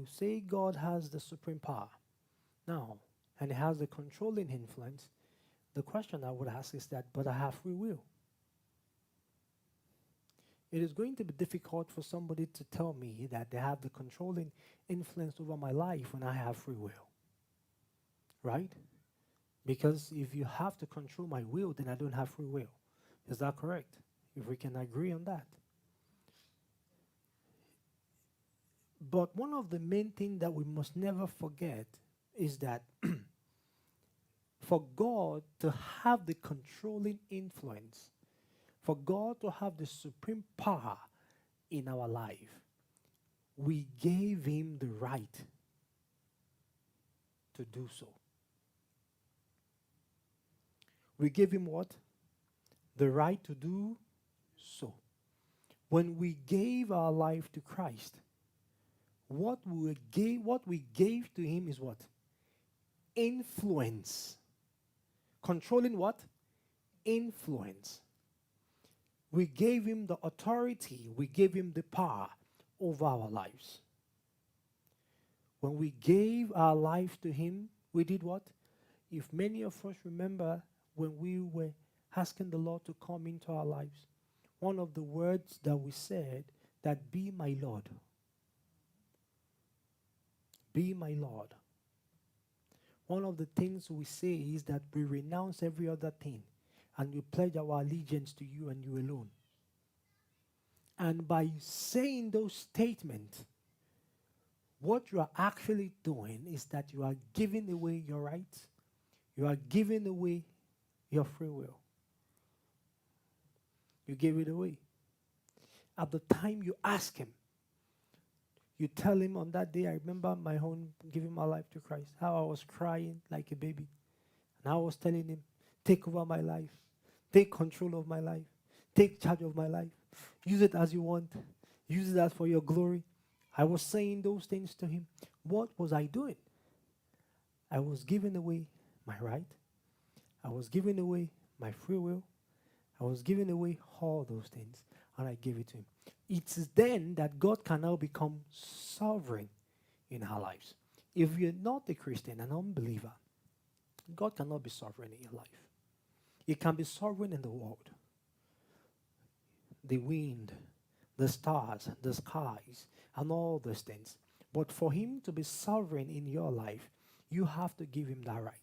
say God has the supreme power now, and He has the controlling influence, the question I would ask is that, but I have free will. It is going to be difficult for somebody to tell me that they have the controlling influence over my life when I have free will. Right? Because if you have to control my will, then I don't have free will. Is that correct? If we can agree on that. But one of the main things that we must never forget is that for God to have the controlling influence, for God to have the supreme power in our life, we gave Him the right to do so. We gave Him what? The right to do so. When we gave our life to Christ, what we gave to Him is what? Influence. Controlling what? Influence. We gave Him the authority, we gave Him the power over our lives. When we gave our life to Him, we did what? If many of us remember when we were asking the Lord to come into our lives, one of the words that we said, that be my Lord. Be my Lord. One of the things we say is that we renounce every other thing and we pledge our allegiance to you and you alone. And by saying those statements, what you are actually doing is that you are giving away your rights, you are giving away your free will. You gave it away. At the time you ask Him, you tell Him on that day, I remember my own giving my life to Christ, how I was crying like a baby. And I was telling Him, take over my life. Take control of my life. Take charge of my life. Use it as you want. Use it as for your glory. I was saying those things to Him. What was I doing? I was giving away my right. I was giving away my free will. I was giving away all those things. And I gave it to Him. It is then that God can now become sovereign in our lives. If you're not a Christian, an unbeliever, God cannot be sovereign in your life. He can be sovereign in the world. The wind, the stars, the skies, and all those things. But for Him to be sovereign in your life, you have to give Him that right.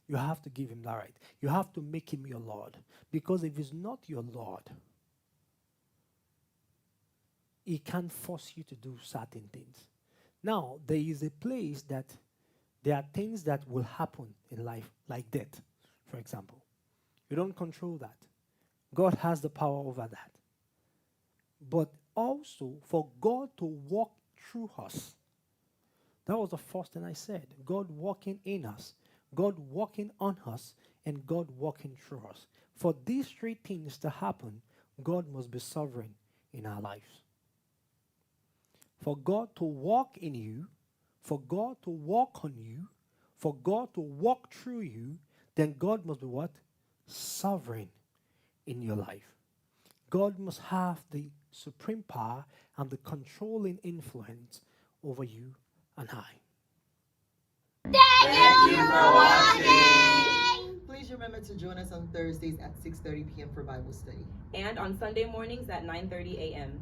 You have to give Him that right. You have to make Him your Lord. Because if He's not your Lord, He can't force you to do certain things. Now, there is a place that there are things that will happen in life, like death, for example. You don't control that. God has the power over that. But also, for God to walk through us, that was the first thing I said. God walking in us, God walking on us, and God walking through us. For these three things to happen, God must be sovereign in our lives. For God to walk in you, for God to walk on you, for God to walk through you, then God must be what? Sovereign in your life. God must have the supreme power and the controlling influence over you and I. Thank you for watching. Please remember to join us on Thursdays at 6:30 p.m. for Bible study. And on Sunday mornings at 9:30 a.m.